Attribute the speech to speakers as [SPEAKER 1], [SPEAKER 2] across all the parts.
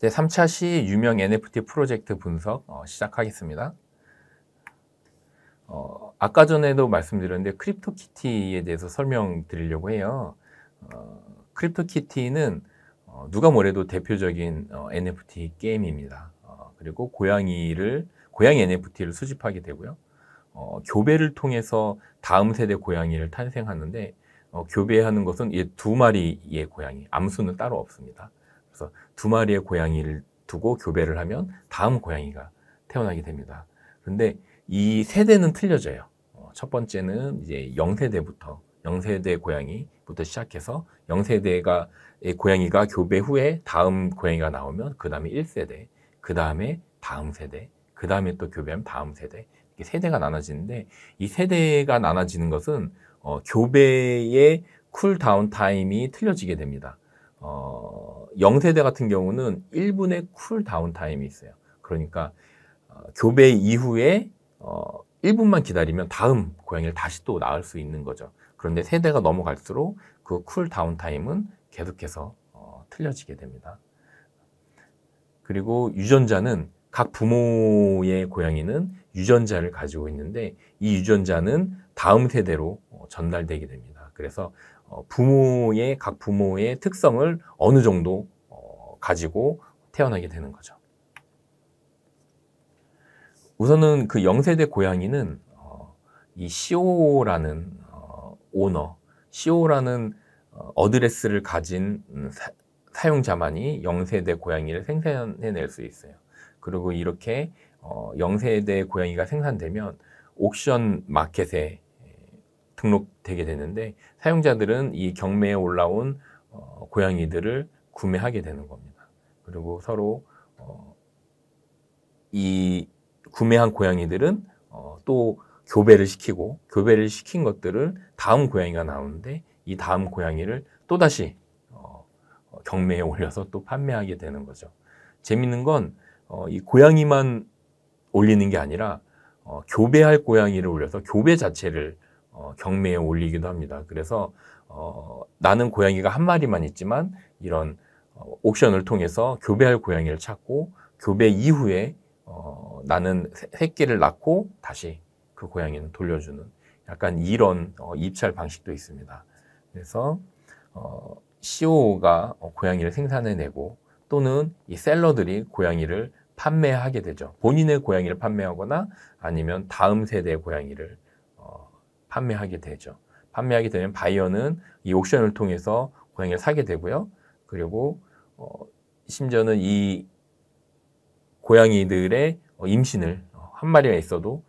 [SPEAKER 1] 제3차 시 유명 NFT 프로젝트 분석 시작하겠습니다. 아까 전에도 말씀드렸는데 크립토키티에 대해서 설명드리려고 해요. 크립토키티는 누가 뭐래도 대표적인 NFT 게임입니다. 그리고 고양이 NFT를 수집하게 되고요. 교배를 통해서 다음 세대 고양이를 탄생하는데 교배하는 것은 이 두 마리의 고양이, 암수는 따로 없습니다. 그래서 두 마리의 고양이를 두고 교배를 하면 다음 고양이가 태어나게 됩니다. 그런데 이 세대는 틀려져요. 첫 번째는 이제 0세대 고양이부터 시작해서 0세대가 고양이가 교배 후에 다음 고양이가 나오면 그 다음에 1세대, 그 다음에 다음 세대, 그 다음에 또 교배하면 다음 세대, 이렇게 세대가 나눠지는데 이 세대가 나눠지는 것은 교배의 쿨다운 타임이 틀려지게 됩니다. 0세대 같은 경우는 1분의 쿨다운 타임이 있어요. 그러니까 교배 이후에 1분만 기다리면 다음 고양이를 다시 또 낳을 수 있는 거죠. 그런데 세대가 넘어갈수록 그 쿨다운 타임은 계속해서 틀려지게 됩니다. 그리고 유전자는 각 부모의 고양이는 유전자를 가지고 있는데 이 유전자는 다음 세대로 전달되게 됩니다. 그래서 각 부모의 특성을 어느 정도 가지고 태어나게 되는 거죠. 우선은 그 0세대 고양이는 이 CO라는 CO라는 어드레스를 가진 사용자만이 0세대 고양이를 생산해낼 수 있어요. 그리고 이렇게 0세대 고양이가 생산되면 옥션 마켓에 등록되게 되는데 사용자들은 이 경매에 올라온 고양이들을 구매하게 되는 겁니다. 그리고 서로 이 구매한 고양이들은 또 교배를 시킨 것들을 다음 고양이가 나오는데 이 다음 고양이를 또다시 경매에 올려서 또 판매하게 되는 거죠. 재밌는 건 이 고양이만 올리는 게 아니라 교배할 고양이를 올려서 교배 자체를 경매에 올리기도 합니다. 그래서 나는 고양이가 한 마리만 있지만 이런 옥션을 통해서 교배할 고양이를 찾고 교배 이후에 나는 새끼를 낳고 다시 그 고양이는 돌려주는 약간 이런 입찰 방식도 있습니다. 그래서 CO가 고양이를 생산해내고 또는 이 셀러들이 고양이를 판매하게 되죠. 본인의 고양이를 판매하거나 아니면 다음 세대의 고양이를 판매하게 되죠. 판매하게 되면 바이어는 이 옥션을 통해서 고양이를 사게 되고요. 그리고 심지어는 이 고양이들의 임신을 한 마리가 있어도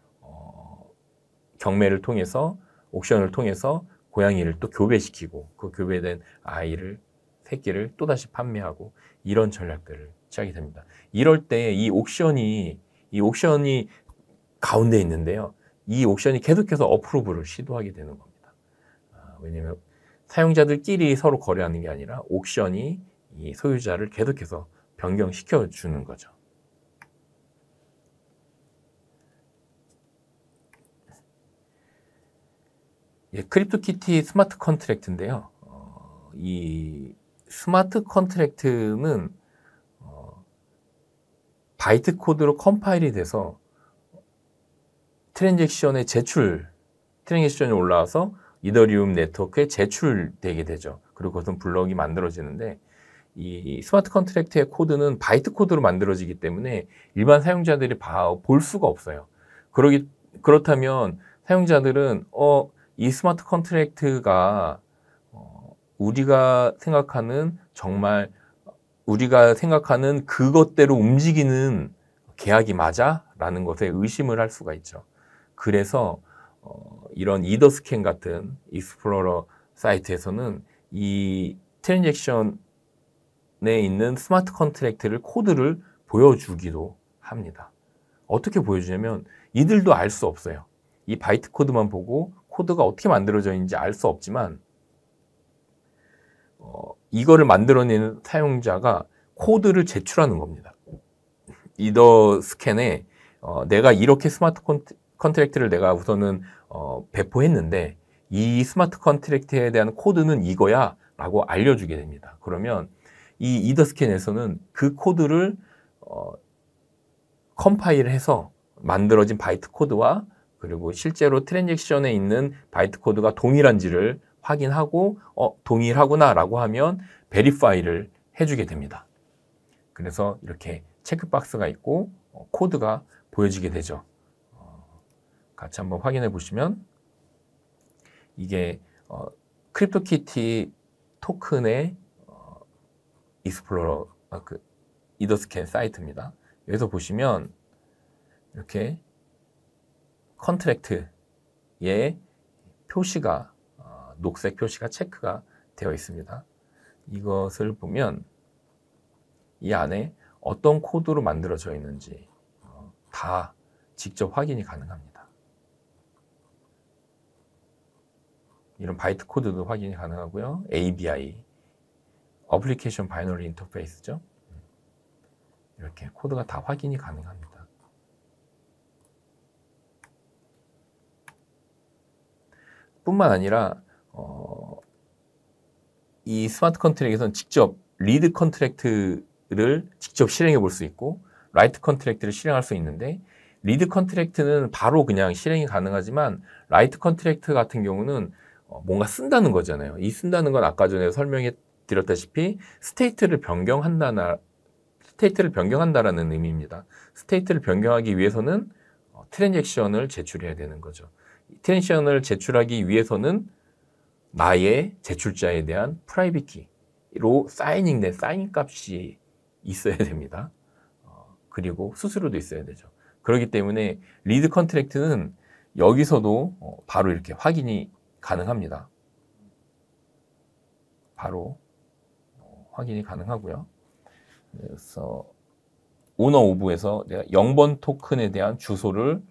[SPEAKER 1] 경매를 통해서 옥션을 통해서 고양이를 또 교배시키고 그 교배된 새끼를 또다시 판매하고 이런 전략들을 취하게 됩니다. 이럴 때 이 옥션이 가운데 있는데요. 이 옥션이 계속해서 어프로브를 시도하게 되는 겁니다. 왜냐하면 사용자들끼리 서로 거래하는 게 아니라 옥션이 이 소유자를 계속해서 변경시켜 주는 거죠. 크립토키티 스마트 컨트랙트인데요. 이 스마트 컨트랙트는 바이트 코드로 컴파일이 돼서 트랜잭션이 올라와서 이더리움 네트워크에 제출되게 되죠. 그리고 그것은 블록이 만들어지는데 이 스마트 컨트랙트의 코드는 바이트 코드로 만들어지기 때문에 일반 사용자들이 볼 수가 없어요. 그렇다면 사용자들은 이 스마트 컨트랙트가 우리가 생각하는 그것대로 움직이는 계약이 맞아? 라는 것에 의심을 할 수가 있죠. 그래서 이런 이더스캔 같은 익스플로러 사이트에서는 이 트랜잭션에 있는 스마트 컨트랙트를 코드를 보여주기도 합니다. 어떻게 보여주냐면 이들도 알 수 없어요. 이 바이트 코드만 보고 코드가 어떻게 만들어져 있는지 알 수 없지만 이거를 만들어내는 사용자가 코드를 제출하는 겁니다. 이더 스캔에 내가 이렇게 스마트 컨트랙트를 내가 우선은 배포했는데 이 스마트 컨트랙트에 대한 코드는 이거야 라고 알려주게 됩니다. 그러면 이 이더스캔에서는 그 코드를 컴파일해서 만들어진 바이트 코드와 그리고 실제로 트랜잭션에 있는 바이트 코드가 동일한지를 확인하고 동일하구나라고 하면 베리파이를 해주게 됩니다. 그래서 이렇게 체크박스가 있고 코드가 보여지게 되죠. 같이 한번 확인해 보시면 이게 크립토키티 토큰의 익스플로러 이더스캔 사이트입니다. 여기서 보시면 이렇게 컨트랙트의 표시가 녹색 표시가 체크가 되어 있습니다. 이것을 보면 이 안에 어떤 코드로 만들어져 있는지 다 직접 확인이 가능합니다. 이런 바이트 코드도 확인이 가능하고요. ABI, 어플리케이션 바이너리 인터페이스죠. 이렇게 코드가 다 확인이 가능합니다. 뿐만 아니라 이 스마트 컨트랙에서는 직접 리드 컨트랙트를 직접 실행해 볼 수 있고 라이트 컨트랙트를 실행할 수 있는데 리드 컨트랙트는 바로 그냥 실행이 가능하지만 라이트 컨트랙트 같은 경우는 뭔가 쓴다는 거잖아요. 이 쓴다는 건 아까 전에 설명해 드렸다시피 스테이트를 변경한다라는 의미입니다. 스테이트를 변경하기 위해서는 트랜잭션을 제출해야 되는 거죠. 트랜잭션을 제출하기 위해서는 나의 제출자에 대한 프라이빗 키로 사이닝된 사인 값이 있어야 됩니다. 그리고 수수료도 있어야 되죠. 그렇기 때문에 리드 컨트랙트는 여기서도 바로 이렇게 확인이 가능합니다. 바로 확인이 가능하고요. 그래서 오너 오브에서 내가 0번 토큰에 대한 주소를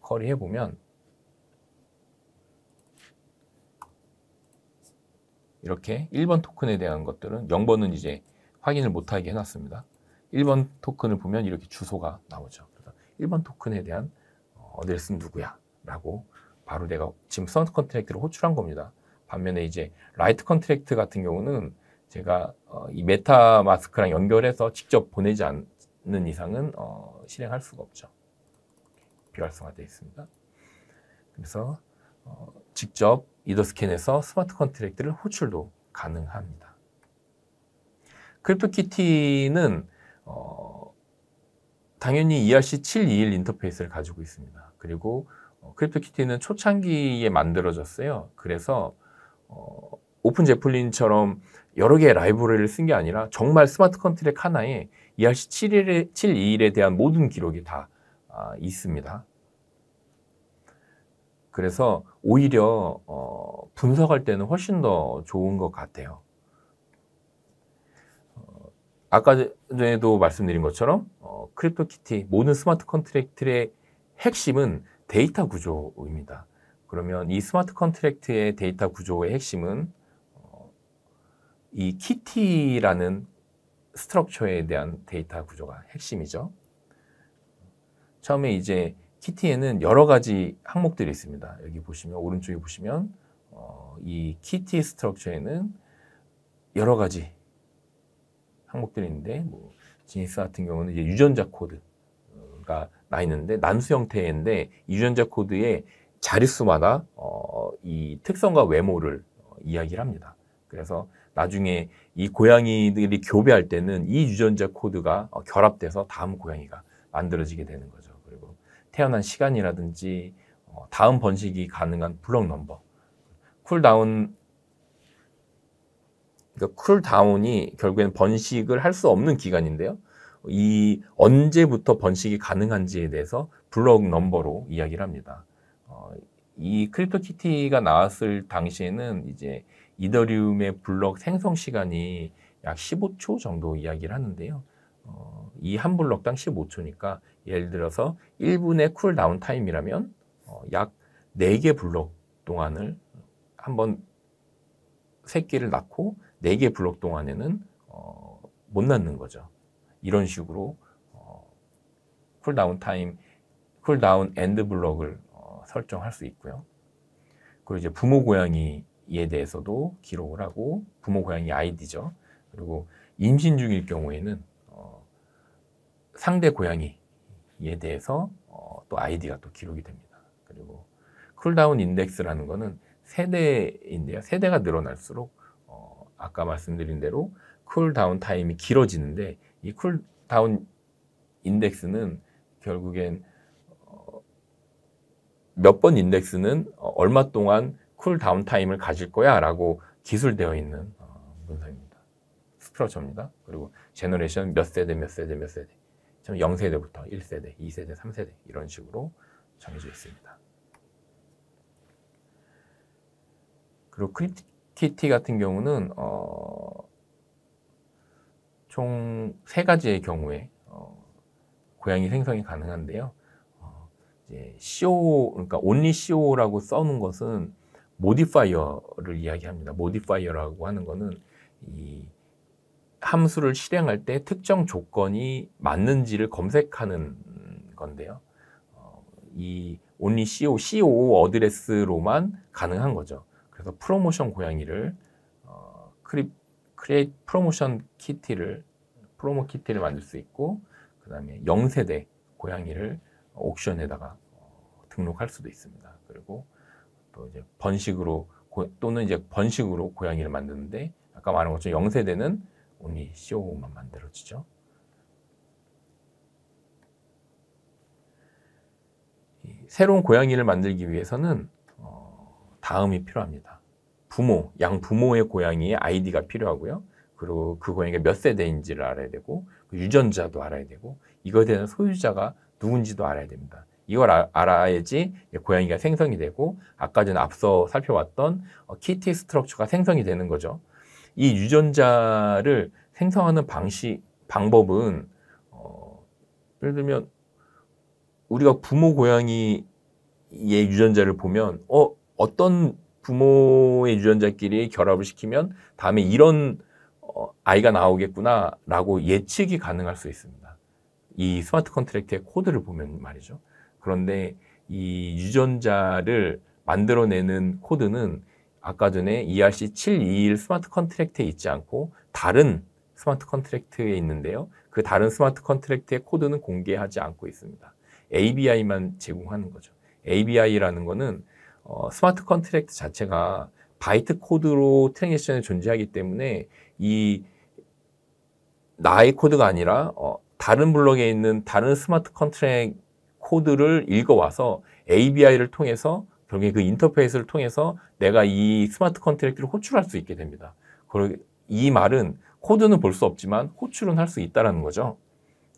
[SPEAKER 1] 커리해 보면 이렇게 1번 토큰에 대한 것들은 0번은 이제 확인을 못하게 해놨습니다. 1번 토큰을 보면 이렇게 주소가 나오죠. 그래서 1번 토큰에 대한 어드레스는 누구야? 라고 바로 내가 지금 스마트 컨트랙트를 호출한 겁니다. 반면에 이제 라이트 컨트랙트 같은 경우는 제가 이 메타마스크랑 연결해서 직접 보내지 않는 이상은 실행할 수가 없죠. 비활성화되어 있습니다. 그래서 직접 이더스캔에서 스마트 컨트랙트를 호출도 가능합니다. 크립토키티는 당연히 ERC721 인터페이스를 가지고 있습니다. 그리고 크립토키티는 초창기에 만들어졌어요. 그래서 오픈 제플린처럼 여러 개의 라이브러리를 쓴 게 아니라 정말 스마트 컨트랙트 하나에 ERC721에 대한 모든 기록이 다 있습니다. 그래서 오히려 분석할 때는 훨씬 더 좋은 것 같아요. 아까 전에도 말씀드린 것처럼 크립토키티 모든 스마트 컨트랙트의 핵심은 데이터 구조입니다. 그러면 이 스마트 컨트랙트의 데이터 구조의 핵심은 이 키티라는 스트럭처에 대한 데이터 구조가 핵심이죠. 처음에 이제 키티에는 여러 가지 항목들이 있습니다. 여기 보시면 오른쪽에 보시면 이 키티 스트럭처에는 여러 가지 항목들이 있는데 뭐 지니스 같은 경우는 이제 유전자 코드가 나 있는데 난수 형태인데 이 유전자 코드의 자릿수마다 이 특성과 외모를 이야기를 합니다. 그래서 나중에 이 고양이들이 교배할 때는 이 유전자 코드가 결합돼서 다음 고양이가 만들어지게 되는 거죠. 그리고 태어난 시간이라든지 다음 번식이 가능한 블록 넘버, 쿨다운, 그러니까 쿨다운이 결국엔 번식을 할 수 없는 기간인데요. 이 언제부터 번식이 가능한지에 대해서 블록 넘버로 이야기를 합니다. 이 크립토키티가 나왔을 당시에는 이제 이더리움의 블록 생성 시간이 약 15초 정도 이야기를 하는데요. 이 한 블록당 15초니까 예를 들어서 1분의 쿨다운 타임이라면 약 4개 블록 동안을 한번 새끼를 낳고 4개 블록 동안에는 못 낳는 거죠. 이런 식으로 쿨다운 타임, 쿨다운 엔드 블록을 설정할 수 있고요. 그리고 이제 부모 고양이에 대해서도 기록을 하고 부모 고양이 아이디죠. 그리고 임신 중일 경우에는 상대 고양이에 대해서 또 아이디가 또 기록이 됩니다. 그리고 쿨다운 인덱스라는 거는 세대인데요. 세대가 늘어날수록 아까 말씀드린 대로 쿨다운 타임이 길어지는데, 이 쿨다운 인덱스는 결국엔 몇 번 인덱스는 얼마 동안 쿨다운 타임을 가질 거야 라고 기술되어 있는 문서입니다. 스트럭처입니다. 그리고 제너레이션 몇 세대 몇 세대 몇 세대, 0세대부터 1세대, 2세대, 3세대 이런 식으로 정해져 있습니다. 그리고 크립키티 같은 경우는 총 3가지의 경우에 고양이 생성이 가능한데요. 이제 CO, 그러니까 only CO라고 써놓은 것은 모디파이어를 이야기합니다. 모디파이어라고 하는 거는 이 함수를 실행할 때 특정 조건이 맞는지를 검색하는 건데요. 이 only CO 어드레스로만 가능한 거죠. 그래서 프로모션 고양이를 크리에이트 프로모션 키티를 프로모 키티를 만들 수 있고, 그 다음에 0세대 고양이를 옥션에다가 등록할 수도 있습니다. 그리고 또 이제 번식으로 또는 이제 번식으로 고양이를 만드는데, 아까 말한 것처럼 0세대는 only CO만 만들어지죠. 새로운 고양이를 만들기 위해서는 다음이 필요합니다. 양부모의 고양이의 아이디가 필요하고요. 그리고 그 고양이가 몇 세대인지를 알아야 되고, 그 유전자도 알아야 되고, 이거에 대한 소유자가 누군지도 알아야 됩니다. 이걸 알아야지 고양이가 생성이 되고, 아까 전에 앞서 살펴봤던 키티 스트럭처가 생성이 되는 거죠. 이 유전자를 생성하는 방법은 예를 들면 우리가 부모 고양이의 유전자를 보면 어떤 부모의 유전자끼리 결합을 시키면 다음에 이런 아이가 나오겠구나 라고 예측이 가능할 수 있습니다. 이 스마트 컨트랙트의 코드를 보면 말이죠. 그런데 이 유전자를 만들어내는 코드는 아까 전에 ERC721 스마트 컨트랙트에 있지 않고 다른 스마트 컨트랙트에 있는데요. 그 다른 스마트 컨트랙트의 코드는 공개하지 않고 있습니다. ABI만 제공하는 거죠. ABI라는 거는 스마트 컨트랙트 자체가 바이트 코드로 트랜지션에 존재하기 때문에 이 나의 코드가 아니라 다른 블록에 있는 다른 스마트 컨트랙트 코드를 읽어와서 ABI를 통해서 결국에 그 인터페이스를 통해서 내가 이 스마트 컨트랙트를 호출할 수 있게 됩니다. 이 말은 코드는 볼 수 없지만 호출은 할 수 있다는 거죠.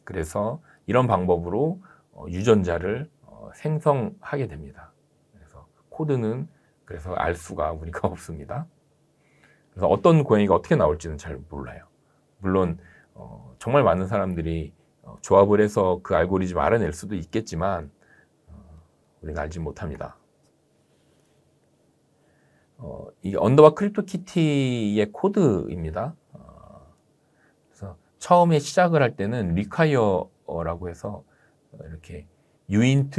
[SPEAKER 1] 그래서 이런 방법으로 유전자를 생성하게 됩니다. 그래서 코드는 그래서 알 수가 우리가 없습니다. 그래서 어떤 고양이가 어떻게 나올지는 잘 몰라요. 물론 정말 많은 사람들이 조합을 해서 그 알고리즘 알아낼 수도 있겠지만 우리가 알지 못합니다. 이게 언더바 크립토키티의 코드입니다. 그래서 처음에 시작을 할 때는 require라고 해서 이렇게 유인트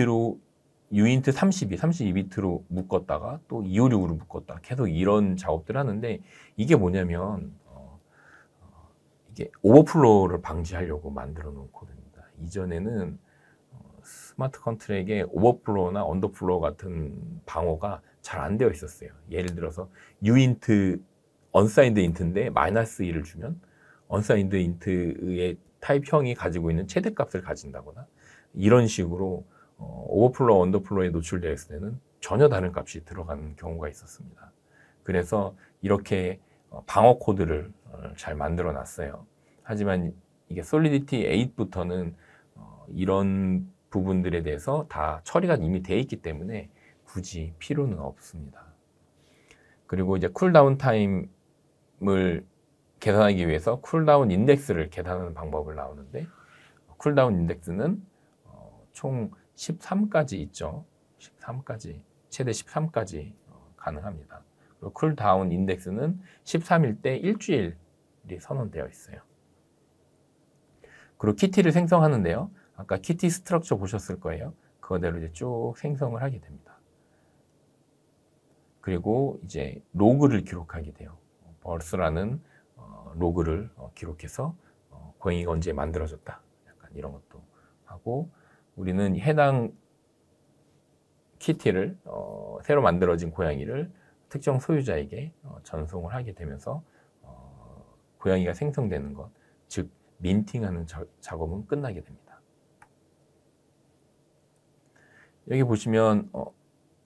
[SPEAKER 1] 32비트로 묶었다가 또 256으로 묶었다 계속 이런 작업들을 하는데, 이게 뭐냐면 이게 오버플로우를 방지하려고 만들어 놓은 코드입니다. 이전에는 스마트 컨트랙에 오버플로우나 언더플로우 같은 방어가 잘 안 되어 있었어요. 예를 들어서 유인트 언사인드 인트인데 -1을 주면 언사인드 인트의 타입형이 가지고 있는 최대값을 가진다거나 이런 식으로 오버플로우, 언더플로우에 노출되어 있을 때는 전혀 다른 값이 들어가는 경우가 있었습니다. 그래서 이렇게 방어 코드를 잘 만들어 놨어요. 하지만 이게 솔리디티 8부터는 이런 부분들에 대해서 다 처리가 이미 되어 있기 때문에 굳이 필요는 없습니다. 그리고 이제 쿨다운 타임을 계산하기 위해서 쿨다운 인덱스를 계산하는 방법을 나오는데, 쿨다운 인덱스는 총 13까지 있죠. 13까지, 최대 13까지 가능합니다. 그리고 쿨다운 인덱스는 13일 때 일주일이 선언되어 있어요. 그리고 키티를 생성하는데요. 아까 키티 스트럭처 보셨을 거예요. 그거대로 이제 쭉 생성을 하게 됩니다. 그리고 이제 로그를 기록하게 돼요. 벌스라는 로그를 기록해서 고양이가 언제 만들어졌다. 약간 이런 것도 하고 우리는 해당 키티를 새로 만들어진 고양이를 특정 소유자에게 전송을 하게 되면서 고양이가 생성되는 것, 즉 민팅하는 작업은 끝나게 됩니다. 여기 보시면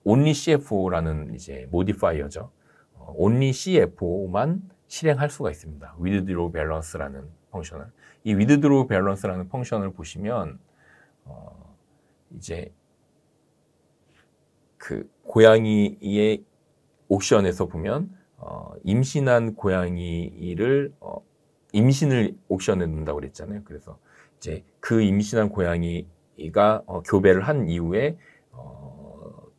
[SPEAKER 1] only CFO라는 이제 모디파이어죠. only CFO만 실행할 수가 있습니다. withdraw balance라는 펑션을. 이 withdraw balance라는 펑션을 보시면 이제 그 고양이의 옥션에서 보면 임신한 고양이를 임신을 옥션에 넣는다고 그랬잖아요. 그래서 이제 그 임신한 고양이가 교배를 한 이후에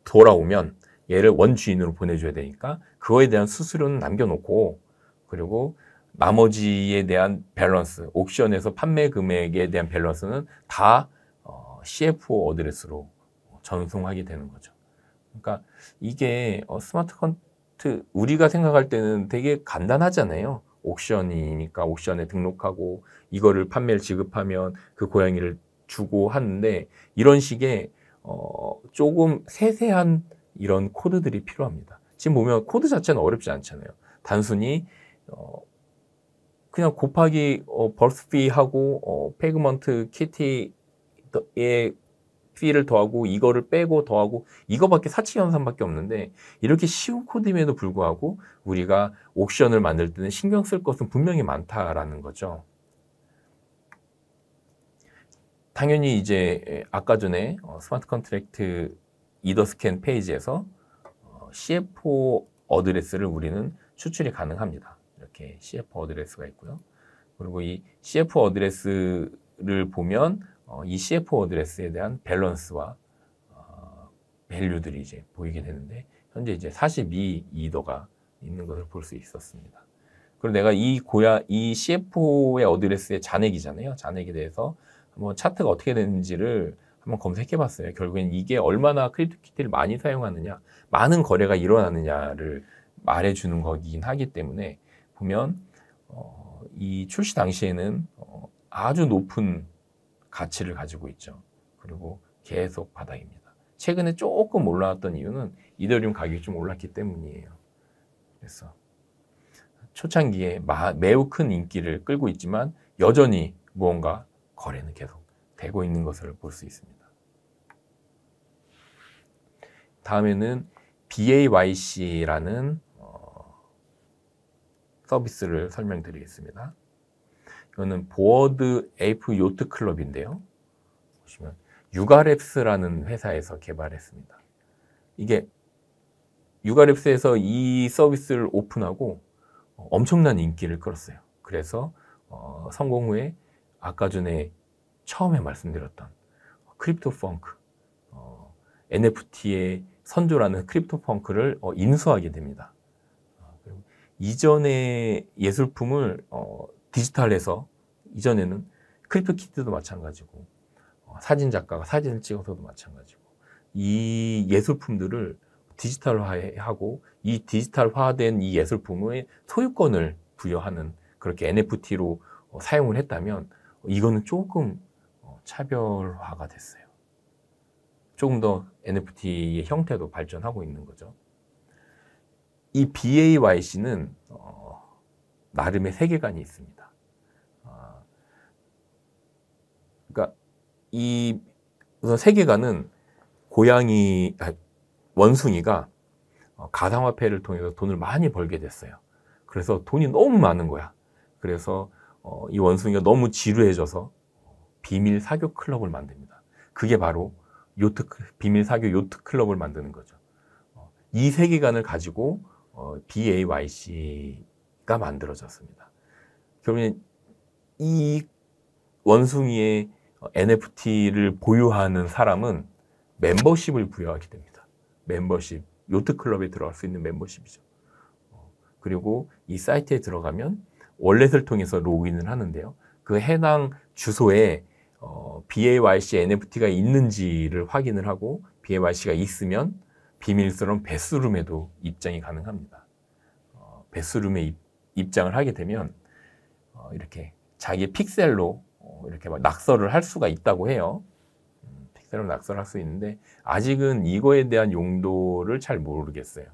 [SPEAKER 1] 돌아오면 얘를 원주인으로 보내줘야 되니까 그거에 대한 수수료는 남겨놓고 그리고 나머지에 대한 밸런스, 옥션에서 판매 금액에 대한 밸런스는 다 CFO 어드레스로 전송하게 되는 거죠. 그러니까 이게 스마트 컨트 우리가 생각할 때는 되게 간단하잖아요. 옥션이니까 옥션에 등록하고 이거를 판매를 지급하면 그 고양이를 주고 하는데 이런 식의 조금 세세한 이런 코드들이 필요합니다. 지금 보면 코드 자체는 어렵지 않잖아요. 단순히 그냥 곱하기 벌스피 하고 페그먼트 키티의 피를 더하고 이거를 빼고 더하고 이거밖에 사치연산밖에 없는데 이렇게 쉬운 코드임에도 불구하고 우리가 옥션을 만들 때는 신경 쓸 것은 분명히 많다라는 거죠. 당연히 이제 아까 전에 스마트 컨트랙트 이더 스캔 페이지에서 CFO 어드레스를 우리는 추출이 가능합니다. 이렇게 CFO 어드레스가 있고요. 그리고 이 CFO 어드레스를 보면 이 CFO 어드레스에 대한 밸런스와 밸류들이 이제 보이게 되는데 현재 이제 42이더가 있는 것을 볼 수 있었습니다. 그리고 내가 이 CFO의 어드레스의 잔액이잖아요. 잔액에 대해서 한번 차트가 어떻게 되는지를 한번 검색해 봤어요. 결국엔 이게 얼마나 크립토키티를 많이 사용하느냐, 많은 거래가 일어나느냐를 말해주는 거긴 하기 때문에 보면 이 출시 당시에는 아주 높은 가치를 가지고 있죠. 그리고 계속 바닥입니다. 최근에 조금 올라왔던 이유는 이더리움 가격이 좀 올랐기 때문이에요. 그래서 초창기에 매우 큰 인기를 끌고 있지만 여전히 무언가 거래는 계속 되고 있는 것을 볼 수 있습니다. 다음에는 BAYC라는 서비스를 설명드리겠습니다. 이거는 보어드 에이프 요트 클럽인데요. 보시면 유가랩스라는 회사에서 개발했습니다. 이게 유가랩스에서 이 서비스를 오픈하고 엄청난 인기를 끌었어요. 그래서 성공 후에 아까 전에 처음에 말씀드렸던 크립토 펑크, NFT의 선조라는 크립토 펑크를 인수하게 됩니다. 이전의 예술품을 디지털해서 이전에는 크립토 키티도 마찬가지고 사진 작가가 사진을 찍어서도 마찬가지고 이 예술품들을 디지털화하고 이 디지털화된 이 예술품의 소유권을 부여하는 그렇게 NFT로 사용을 했다면 이거는 조금 차별화가 됐어요. 조금 더 NFT의 형태도 발전하고 있는 거죠. 이 BAYC는 나름의 세계관이 있습니다. 그러니까 우선 세계관은 원숭이가 가상화폐를 통해서 돈을 많이 벌게 됐어요. 그래서 돈이 너무 많은 거야. 그래서 이 원숭이가 너무 지루해져서 비밀 사교 클럽을 만듭니다. 그게 바로 비밀 사교 요트 클럽을 만드는 거죠. 이 세계관을 가지고 BAYC가 만들어졌습니다. 결국엔 이 원숭이의 NFT를 보유하는 사람은 멤버십을 부여하게 됩니다. 멤버십, 요트 클럽에 들어갈 수 있는 멤버십이죠. 그리고 이 사이트에 들어가면 월렛을 통해서 로그인을 하는데요. 그 해당 주소에 BAYC NFT가 있는지를 확인을 하고 BAYC가 있으면 비밀스러운 베스룸에도 입장이 가능합니다. 베스룸에 입장을 하게 되면 이렇게 자기 픽셀로 이렇게 막 낙서를 할 수가 있다고 해요. 픽셀로 낙서를 할 수 있는데 아직은 이거에 대한 용도를 잘 모르겠어요.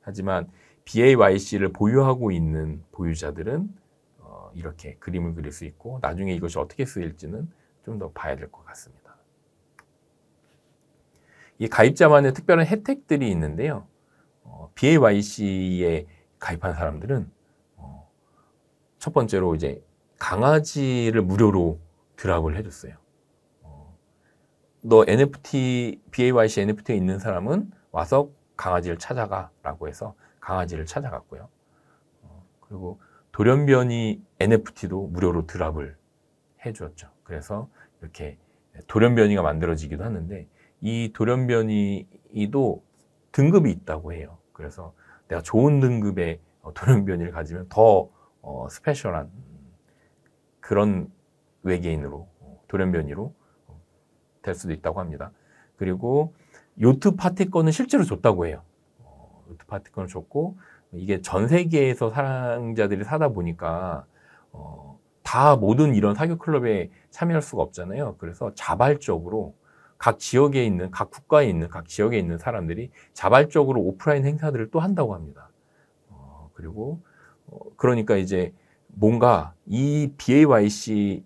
[SPEAKER 1] 하지만 BAYC를 보유하고 있는 보유자들은 이렇게 그림을 그릴 수 있고 나중에 이것이 어떻게 쓰일지는 좀 더 봐야 될 것 같습니다. 이 가입자만의 특별한 혜택들이 있는데요. BAYC에 가입한 사람들은 첫 번째로 이제 강아지를 무료로 드랍을 해줬어요. 너 NFT, BAYC NFT에 있는 사람은 와서 강아지를 찾아가라고 해서 강아지를 찾아갔고요. 그리고 돌연변이 NFT도 무료로 드랍을 해주었죠. 그래서 이렇게 돌연변이가 만들어지기도 하는데 이 돌연변이도 등급이 있다고 해요. 그래서 내가 좋은 등급의 돌연변이를 가지면 더 스페셜한 그런 외계인으로 돌연변이로 될 수도 있다고 합니다. 그리고 요트 파티권은 실제로 줬다고 해요. 요트 파티권을 줬고 이게 전 세계에서 사랑자들이 사다 보니까 다 모든 이런 사교 클럽에 참여할 수가 없잖아요. 그래서 자발적으로 각 지역에 있는, 각 국가에 있는, 각 지역에 있는 사람들이 자발적으로 오프라인 행사들을 또 한다고 합니다. 그리고 그러니까 이제 뭔가 이 BAYC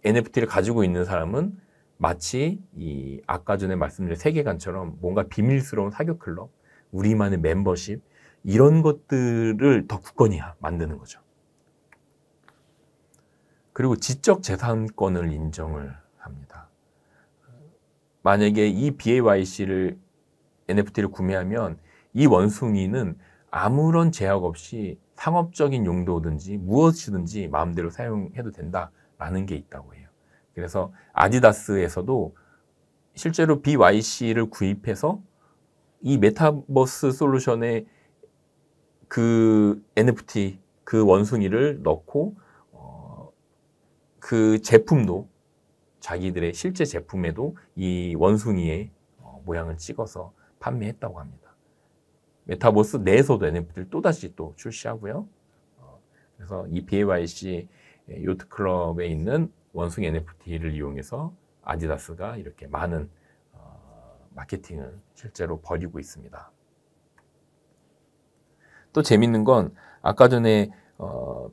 [SPEAKER 1] NFT를 가지고 있는 사람은 마치 이 아까 전에 말씀드린 세계관처럼 뭔가 비밀스러운 사교 클럽, 우리만의 멤버십 이런 것들을 더 굳건히 만드는 거죠. 그리고 지적 재산권을 인정을 합니다. 만약에 이 BAYC를 NFT를 구매하면 이 원숭이는 아무런 제약 없이 상업적인 용도든지 무엇이든지 마음대로 사용해도 된다라는 게 있다고 해요. 그래서 아디다스에서도 실제로 BYC를 구입해서 이 메타버스 솔루션에 그 NFT, 그 원숭이를 넣고 그 제품도 자기들의 실제 제품에도 이 원숭이의 모양을 찍어서 판매했다고 합니다. 메타버스 내에서도 NFT를 또다시 또 출시하고요. 그래서 이 BAYC 요트클럽에 있는 원숭이 NFT를 이용해서 아디다스가 이렇게 많은 마케팅을 실제로 벌이고 있습니다. 또 재밌는 건 아까 전에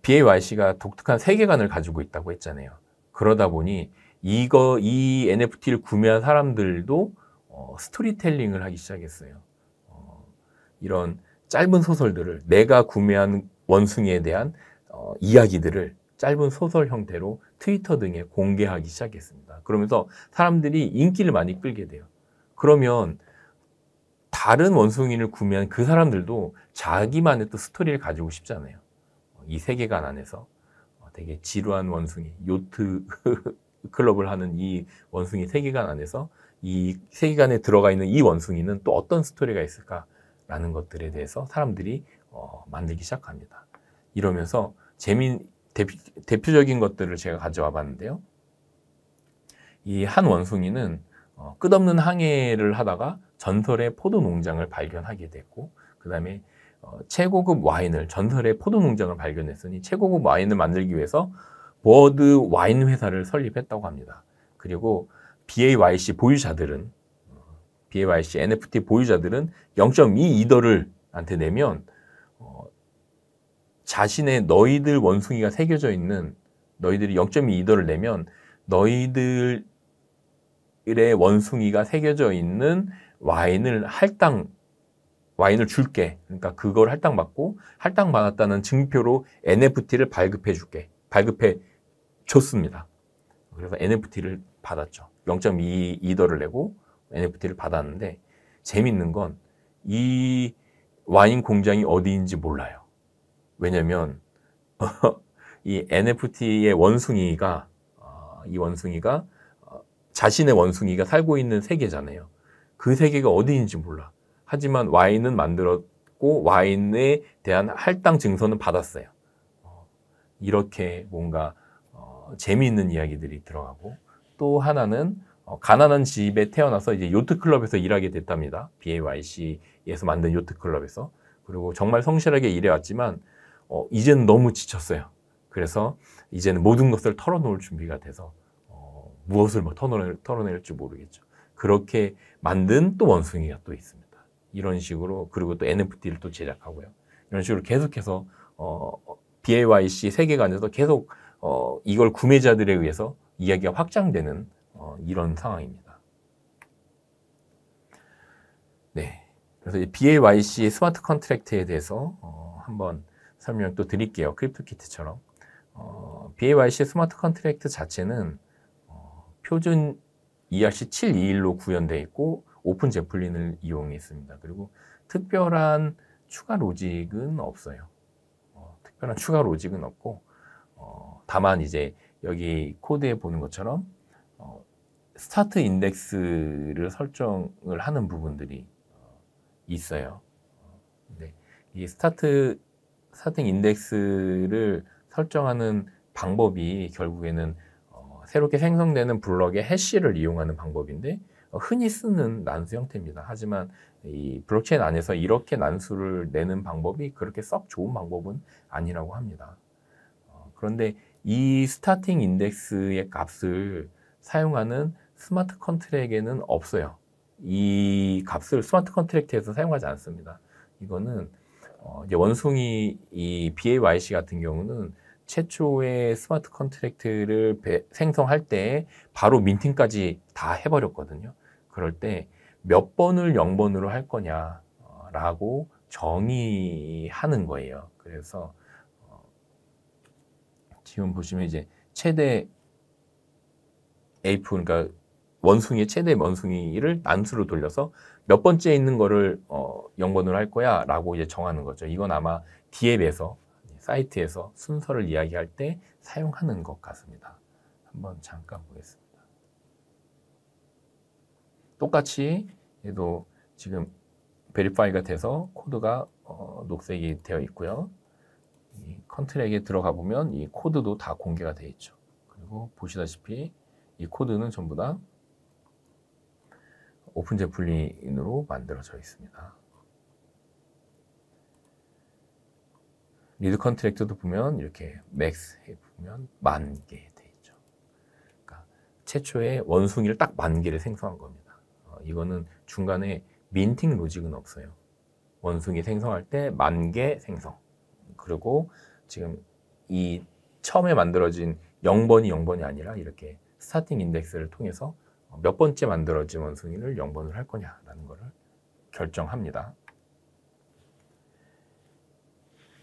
[SPEAKER 1] BAYC가 독특한 세계관을 가지고 있다고 했잖아요. 그러다 보니 이 NFT를 구매한 사람들도 스토리텔링을 하기 시작했어요. 이런 짧은 소설들을 내가 구매한 원숭이에 대한 이야기들을 짧은 소설 형태로 트위터 등에 공개하기 시작했습니다. 그러면서 사람들이 인기를 많이 끌게 돼요. 그러면 다른 원숭이를 구매한 그 사람들도 자기만의 또 스토리를 가지고 싶잖아요. 이 세계관 안에서 되게 지루한 원숭이, 요트 클럽을 하는 이 원숭이 세계관 안에서 이 세계관에 들어가 있는 이 원숭이는 또 어떤 스토리가 있을까라는 것들에 대해서 사람들이 만들기 시작합니다. 이러면서 대표적인 것들을 제가 가져와 봤는데요. 이 한 원숭이는 끝없는 항해를 하다가 전설의 포도 농장을 발견하게 됐고, 그 다음에 최고급 와인을, 전설의 포도 농장을 발견했으니 최고급 와인을 만들기 위해서 버드 와인 회사를 설립했다고 합니다. 그리고 BAYC 보유자들은, BAYC NFT 보유자들은 0.2 이더를 한테 내면 자신의 너희들 원숭이가 새겨져 있는, 너희들이 0.2 이더를 내면 너희들의 원숭이가 새겨져 있는 와인을 줄게. 그러니까 그걸 할당받고 할당받았다는 증표로 NFT를 발급해 줬습니다. 그래서 NFT를 받았죠. 0.2 이더를 내고 NFT를 받았는데 재밌는 건 이 와인 공장이 어디인지 몰라요. 왜냐면 이 NFT의 원숭이가 자신의 원숭이가 살고 있는 세계잖아요. 그 세계가 어디인지 몰라. 하지만 와인은 만들었고 와인에 대한 할당 증서는 받았어요. 이렇게 뭔가 재미있는 이야기들이 들어가고, 또 하나는 가난한 집에 태어나서 이제 요트클럽에서 일하게 됐답니다. BAYC에서 만든 요트클럽에서. 그리고 정말 성실하게 일해왔지만 이제는 너무 지쳤어요. 그래서 이제는 모든 것을 털어놓을 준비가 돼서 무엇을 뭐 털어낼지 모르겠죠. 그렇게 만든 또 원숭이가 또 있습니다. 이런 식으로, 그리고 또 NFT를 또 제작하고요. 이런 식으로 계속해서 BAYC 세계관에서 계속 이걸 구매자들에 의해서 이야기가 확장되는 이런 상황입니다. 네, 그래서 이 BAYC 스마트 컨트랙트에 대해서 한번 설명을 또 드릴게요. 크립토키트처럼. BAYC 스마트 컨트랙트 자체는 표준 ERC721로 구현되어 있고 오픈 제플린을 이용했습니다. 그리고 특별한 추가 로직은 없어요. 특별한 추가 로직은 없고 다만 이제 여기 코드에 보는 것처럼 스타트 인덱스를 설정을 하는 부분들이 있어요. 근데 이 스타팅 인덱스를 설정하는 방법이 결국에는 새롭게 생성되는 블럭의 해시를 이용하는 방법인데 흔히 쓰는 난수 형태입니다. 하지만 이 블록체인 안에서 이렇게 난수를 내는 방법이 그렇게 썩 좋은 방법은 아니라고 합니다. 그런데 이 스타팅 인덱스의 값을 사용하는 스마트 컨트랙에는 없어요. 이 값을 스마트 컨트랙트에서 사용하지 않습니다. 이거는 이제 원숭이 이 BAYC 같은 경우는 최초의 스마트 컨트랙트를 생성할 때 바로 민팅까지 다 해버렸거든요. 그럴 때 몇 번을 0번으로 할 거냐라고 정의하는 거예요. 그래서 지금 보시면 이제 최대 에이프, 그러니까 원숭이의 최대 원숭이를 난수로 돌려서 몇 번째 있는 거를 0번으로 할 거야 라고 이제 정하는 거죠. 이건 아마 디앱에서 사이트에서 순서를 이야기할 때 사용하는 것 같습니다. 한번 잠깐 보겠습니다. 똑같이 얘도 지금 베리파이가 돼서 코드가 녹색이 되어 있고요. 이 컨트랙에 들어가 보면 이 코드도 다 공개가 되어 있죠. 그리고 보시다시피 이 코드는 전부 다 오픈 제플린으로 만들어져 있습니다. 리드 컨트랙트도 보면 이렇게 맥스에 보면 10,000개 돼 있죠. 그러니까 최초의 원숭이를 딱 10,000개를 생성한 겁니다. 이거는 중간에 민팅 로직은 없어요. 원숭이 생성할 때 10,000개 생성. 그리고 지금 이 처음에 만들어진 0번이 0번이 아니라 이렇게 스타팅 인덱스를 통해서 몇 번째 만들어진 원숭이를 0번을 할 거냐라는 것을 결정합니다.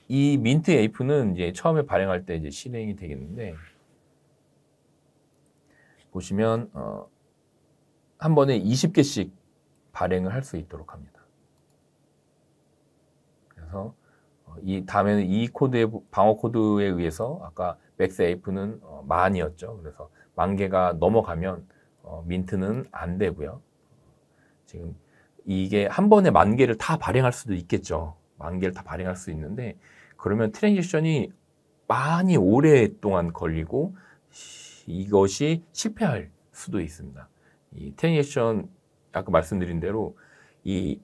[SPEAKER 1] 이 민트 에이프는 이제 처음에 발행할 때 이제 실행이 되겠는데 보시면 한 번에 20개씩 발행을 할 수 있도록 합니다. 그래서 이 다음에는 이 코드의 방어 코드에 의해서 아까 맥스 에이프는 10,000이었죠. 그래서 10,000개가 넘어가면 민트는 안 되고요. 지금 이게 한 번에 10,000개를 다 발행할 수도 있겠죠. 10,000개를 다 발행할 수 있는데 그러면 트랜지션이 많이 오랫동안 걸리고 이것이 실패할 수도 있습니다. 이 트랜지션 아까 말씀드린 대로 이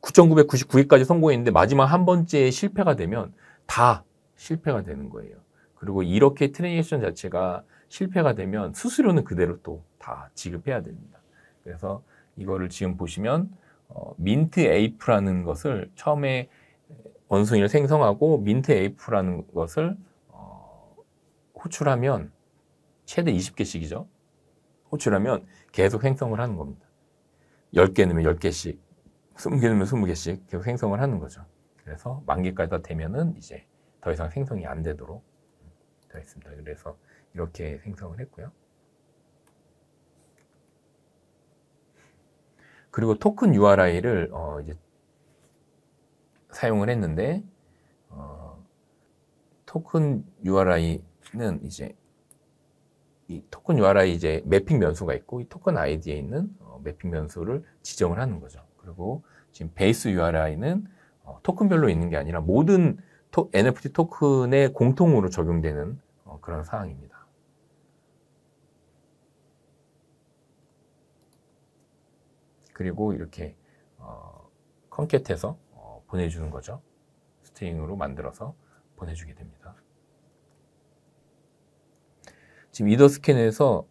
[SPEAKER 1] 9,999개까지 성공했는데 마지막 한 번째 실패가 되면 다 실패가 되는 거예요. 그리고 이렇게 트랜지션 자체가 실패가 되면 수수료는 그대로 또 다 지급해야 됩니다. 그래서 이거를 지금 보시면 민트 에이프라는 것을 처음에 원숭이를 생성하고 민트 에이프라는 것을 호출하면 최대 20개씩이죠. 호출하면 계속 생성을 하는 겁니다. 10개 넣으면 10개씩, 20개 넣으면 20개씩 계속 생성을 하는 거죠. 그래서 10,000개까지 다 되면은 이제 더 이상 생성이 안 되도록 되어 있습니다. 그래서 이렇게 생성을 했고요. 그리고 토큰 URI를 이제 사용을 했는데 토큰 URI는 이제 이 토큰 URI 이제 매핑 변수가 있고 이 토큰 아이디에 있는 매핑 변수를 지정을 하는 거죠. 그리고 지금 베이스 URI는 토큰별로 있는 게 아니라 모든 NFT 토큰에 공통으로 적용되는 그런 사항입니다. 그리고 이렇게 컨캣해서 보내주는 거죠. 스트링으로 만들어서 보내주게 됩니다. 지금 이더스캔에서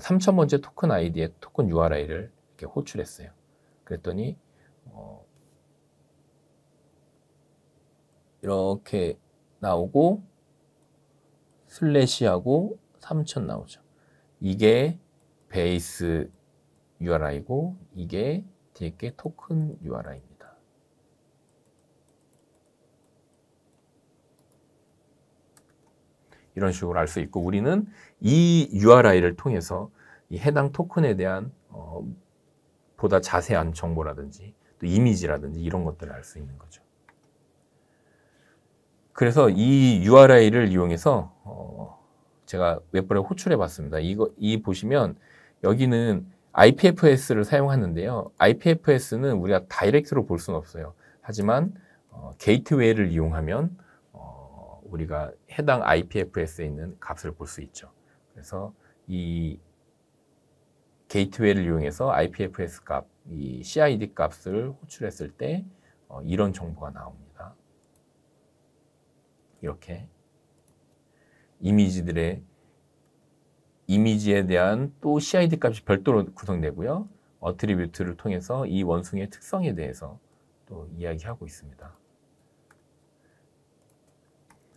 [SPEAKER 1] 3000번째 토큰 아이디에 토큰 URI를 이렇게 호출했어요. 그랬더니 이렇게 나오고 슬래시하고 3000 나오죠. 이게 베이스 URI고 이게 뒤에 게 토큰 URI입니다. 이런 식으로 알 수 있고 우리는 이 URI를 통해서 이 해당 토큰에 대한 보다 자세한 정보라든지 또 이미지라든지 이런 것들을 알 수 있는 거죠. 그래서 이 URI를 이용해서 제가 몇 번에 호출해 봤습니다. 이 보시면 여기는 IPFS를 사용하는데요. IPFS는 우리가 다이렉트로 볼 수는 없어요. 하지만 게이트웨이를 이용하면 우리가 해당 IPFS에 있는 값을 볼 수 있죠. 그래서 이 게이트웨이를 이용해서 IPFS 값, 이 CID 값을 호출했을 때 이런 정보가 나옵니다. 이렇게 이미지에 대한 또 CID 값이 별도로 구성되고요. 어트리뷰트를 통해서 이 원숭이의 특성에 대해서 또 이야기하고 있습니다.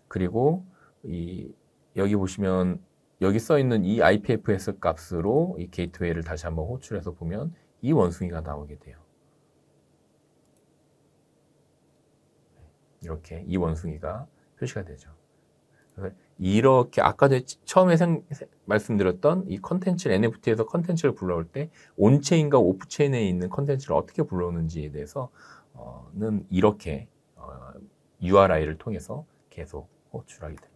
[SPEAKER 1] 그리고 여기 보시면 여기 써 있는 이 IPFS 값으로 이 게이트웨이를 다시 한번 호출해서 보면 이 원숭이가 나오게 돼요. 이렇게 이 원숭이가 표시가 되죠. 그래서 이렇게 아까 처음에 말씀드렸던 이 컨텐츠를 NFT에서 컨텐츠를 불러올 때 온체인과 오프체인에 있는 컨텐츠를 어떻게 불러오는지에 대해서는 이렇게 URI를 통해서 계속 호출하게 됩니다.